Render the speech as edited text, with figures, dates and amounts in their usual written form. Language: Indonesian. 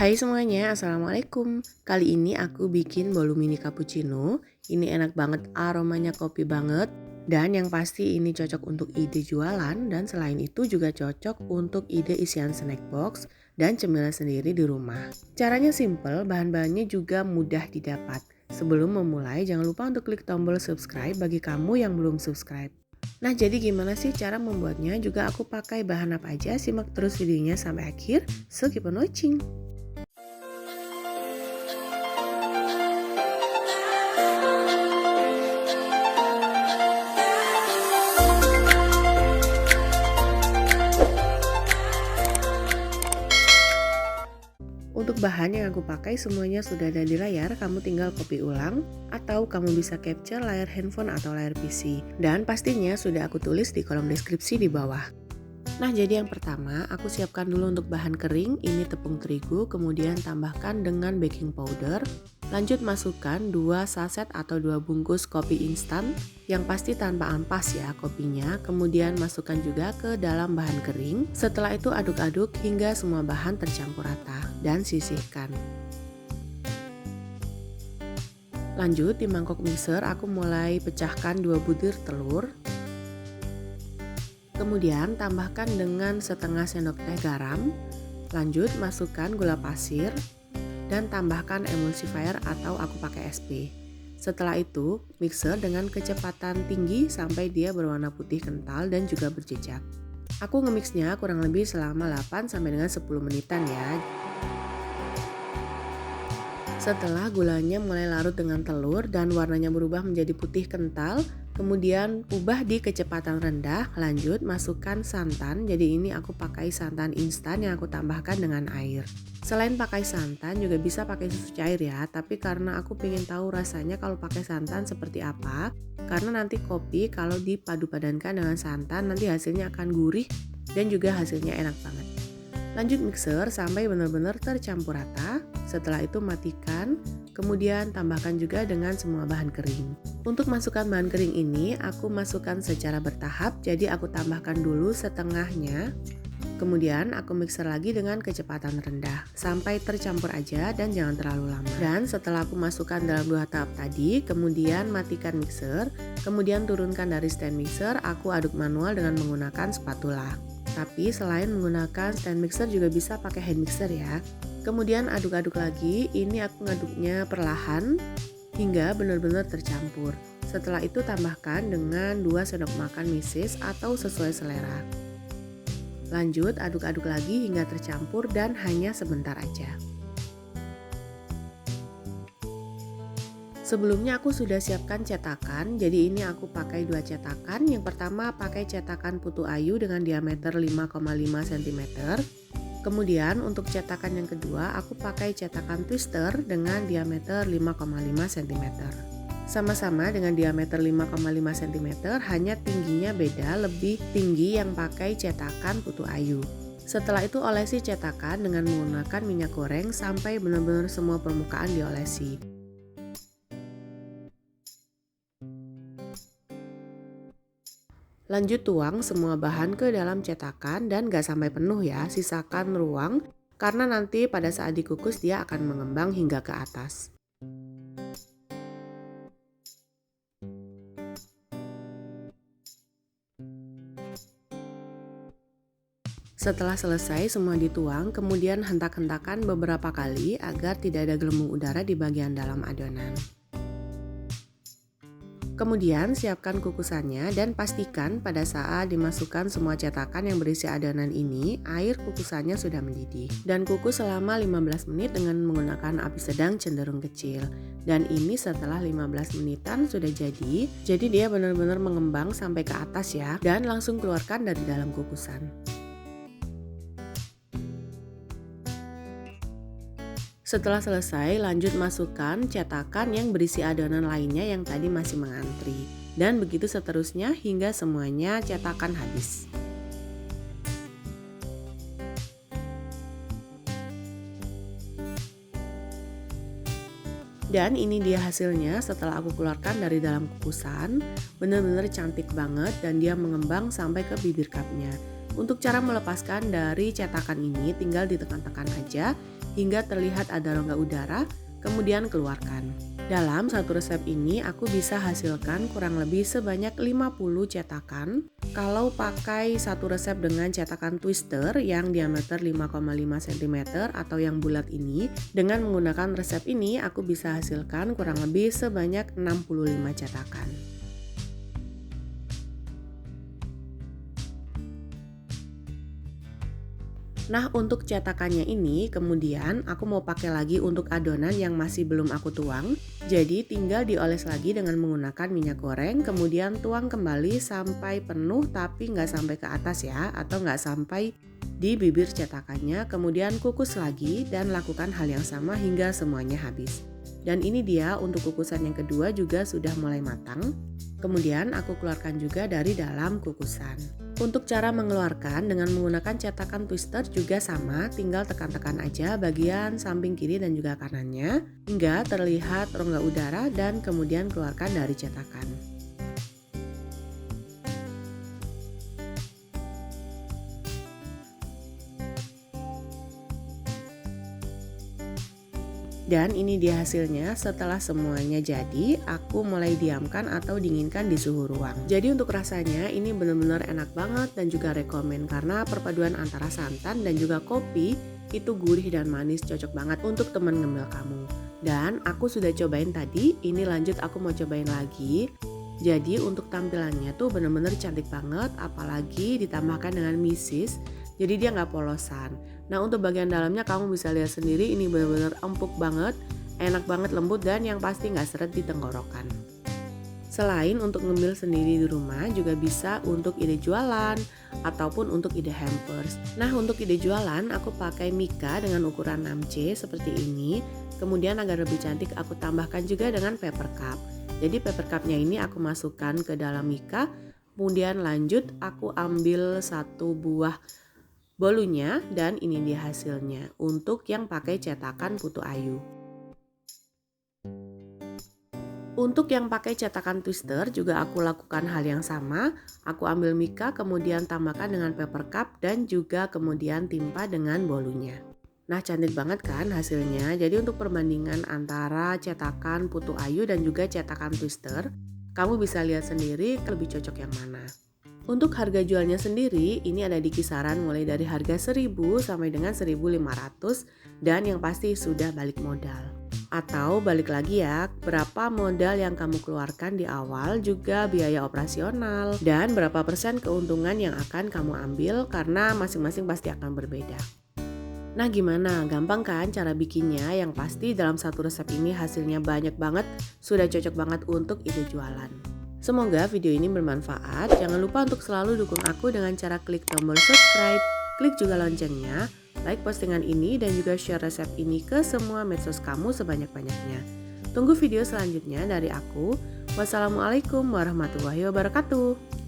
Hai semuanya, Assalamualaikum. Kali ini aku bikin bolu mini cappuccino. Ini enak banget, aromanya kopi banget. Dan yang pasti ini cocok untuk ide jualan dan selain itu juga cocok untuk ide isian snack box dan cemilan sendiri di rumah. Caranya simple, bahan-bahannya juga mudah didapat. Sebelum memulai, jangan lupa untuk klik tombol subscribe bagi kamu yang belum subscribe. Nah, jadi gimana sih cara membuatnya? Juga aku pakai bahan apa aja? Simak terus videonya sampai akhir. So, keep on watching. Untuk bahan yang aku pakai semuanya sudah ada di layar, kamu tinggal copy ulang atau kamu bisa capture layar handphone atau layar PC. Dan pastinya sudah aku tulis di kolom deskripsi di bawah. Nah, jadi yang pertama aku siapkan dulu untuk bahan kering, ini tepung terigu, kemudian tambahkan dengan baking powder. Lanjut masukkan 2 saset atau 2 bungkus kopi instan, yang pasti tanpa ampas ya kopinya. Kemudian masukkan juga ke dalam bahan kering. Setelah itu aduk-aduk hingga semua bahan tercampur rata dan sisihkan. Lanjut di mangkok mixer aku mulai pecahkan 2 butir telur. Kemudian tambahkan dengan setengah sendok teh garam. Lanjut masukkan gula pasir dan tambahkan emulsifier atau aku pakai SP. Setelah itu mixer dengan kecepatan tinggi sampai dia berwarna putih kental dan juga berjejak. Aku nge-mixnya kurang lebih selama 8 sampai dengan 10 menitan ya. Setelah gulanya mulai larut dengan telur dan warnanya berubah menjadi putih kental, kemudian ubah di kecepatan rendah. Lanjut masukkan santan, jadi ini aku pakai santan instan yang aku tambahkan dengan air. Selain pakai santan juga bisa pakai susu cair ya, tapi karena aku pengen tahu rasanya kalau pakai santan seperti apa, karena nanti kopi kalau dipadu-padankan dengan santan nanti hasilnya akan gurih dan juga hasilnya enak banget. Lanjut mixer sampai benar-benar tercampur rata. Setelah itu matikan, kemudian tambahkan juga dengan semua bahan kering. Untuk masukkan bahan kering ini aku masukkan secara bertahap, jadi aku tambahkan dulu setengahnya. Kemudian aku mixer lagi dengan kecepatan rendah sampai tercampur aja dan jangan terlalu lama. Dan setelah aku masukkan dalam 2 tahap tadi, kemudian matikan mixer, kemudian turunkan dari stand mixer, aku aduk manual dengan menggunakan spatula. Tapi selain menggunakan stand mixer juga bisa pakai hand mixer ya. Kemudian aduk-aduk lagi, ini aku ngaduknya perlahan hingga benar-benar tercampur. Setelah itu tambahkan dengan 2 sendok makan meses atau sesuai selera. Lanjut aduk-aduk lagi hingga tercampur dan hanya sebentar aja. Sebelumnya aku sudah siapkan cetakan, jadi ini aku pakai 2 cetakan. Yang pertama pakai cetakan putu ayu dengan diameter 5,5 cm. Kemudian untuk cetakan yang kedua aku pakai cetakan twister dengan diameter 5,5 cm. Sama-sama dengan diameter 5,5 cm, hanya tingginya beda, lebih tinggi yang pakai cetakan putu ayu. Setelah itu olesi cetakan dengan menggunakan minyak goreng sampai benar-benar semua permukaan diolesi. Lanjut tuang semua bahan ke dalam cetakan dan gak sampai penuh ya, sisakan ruang karena nanti pada saat dikukus dia akan mengembang hingga ke atas. Setelah selesai semua dituang, kemudian hentak-hentakan beberapa kali agar tidak ada gelembung udara di bagian dalam adonan. Kemudian siapkan kukusannya dan pastikan pada saat dimasukkan semua cetakan yang berisi adonan ini, air kukusannya sudah mendidih. Dan kukus selama 15 menit dengan menggunakan api sedang cenderung kecil. Dan ini setelah 15 menitan sudah jadi dia benar-benar mengembang sampai ke atas ya. Dan langsung keluarkan dari dalam kukusan. Setelah selesai, lanjut masukkan cetakan yang berisi adonan lainnya yang tadi masih mengantri. Dan begitu seterusnya hingga semuanya cetakan habis. Dan ini dia hasilnya setelah aku keluarkan dari dalam kukusan. Benar-benar cantik banget dan dia mengembang sampai ke bibir cupnya. Untuk cara melepaskan dari cetakan ini tinggal ditekan-tekan aja. hingga terlihat ada rongga udara, kemudian keluarkan. Dalam satu resep ini aku bisa hasilkan kurang lebih sebanyak 50 cetakan. Kalau pakai satu resep dengan cetakan twister yang diameter 5,5 cm atau yang bulat ini, dengan menggunakan resep ini aku bisa hasilkan kurang lebih sebanyak 65 cetakan. Nah, untuk cetakannya ini kemudian aku mau pakai lagi untuk adonan yang masih belum aku tuang. Jadi tinggal dioles lagi dengan menggunakan minyak goreng, kemudian tuang kembali sampai penuh tapi nggak sampai ke atas ya, atau nggak sampai di bibir cetakannya. Kemudian kukus lagi dan lakukan hal yang sama hingga semuanya habis. Dan ini dia untuk kukusan yang kedua juga sudah mulai matang. Kemudian aku keluarkan juga dari dalam kukusan. Untuk cara mengeluarkan dengan menggunakan cetakan twister juga sama, tinggal tekan-tekan aja bagian samping kiri dan juga kanannya hingga terlihat rongga udara dan kemudian keluarkan dari cetakan. Dan ini dia hasilnya. Setelah semuanya jadi, aku mulai diamkan atau dinginkan di suhu ruang. Jadi untuk rasanya ini benar-benar enak banget dan juga rekomen karena perpaduan antara santan dan juga kopi itu gurih dan manis, cocok banget untuk teman ngemil kamu. Dan aku sudah cobain tadi, ini lanjut aku mau cobain lagi. Jadi untuk tampilannya tuh benar-benar cantik banget, apalagi ditambahkan dengan misis. Jadi dia nggak polosan. Nah untuk bagian dalamnya kamu bisa lihat sendiri, ini benar-benar empuk banget, enak banget, lembut, dan yang pasti nggak seret di tenggorokan. Selain untuk ngemil sendiri di rumah, juga bisa untuk ide jualan ataupun untuk ide hampers. Nah untuk ide jualan aku pakai mika dengan ukuran 6C seperti ini. Kemudian agar lebih cantik aku tambahkan juga dengan paper cup. Jadi paper cupnya ini aku masukkan ke dalam mika. Kemudian lanjut aku ambil satu buah bolunya dan ini dia hasilnya untuk yang pakai cetakan Putu Ayu. Untuk yang pakai cetakan twister juga aku lakukan hal yang sama. Aku ambil mika kemudian tambahkan dengan paper cup dan juga kemudian timpa dengan bolunya. Nah cantik banget kan hasilnya. Jadi untuk perbandingan antara cetakan Putu Ayu dan juga cetakan twister, kamu bisa lihat sendiri lebih cocok yang mana. Untuk harga jualnya sendiri ini ada di kisaran mulai dari harga 1.000 sampai dengan 1.500 dan yang pasti sudah balik modal. Atau balik lagi ya, berapa modal yang kamu keluarkan di awal, juga biaya operasional dan berapa persen keuntungan yang akan kamu ambil karena masing-masing pasti akan berbeda. Nah gimana? Gampang kan cara bikinnya? Yang pasti dalam satu resep ini hasilnya banyak banget, sudah cocok banget untuk ide jualan. Semoga video ini bermanfaat. Jangan lupa untuk selalu dukung aku dengan cara klik tombol subscribe, klik juga loncengnya, like postingan ini dan juga share resep ini ke semua medsos kamu sebanyak-banyaknya. Tunggu video selanjutnya dari aku. Wassalamualaikum warahmatullahi wabarakatuh.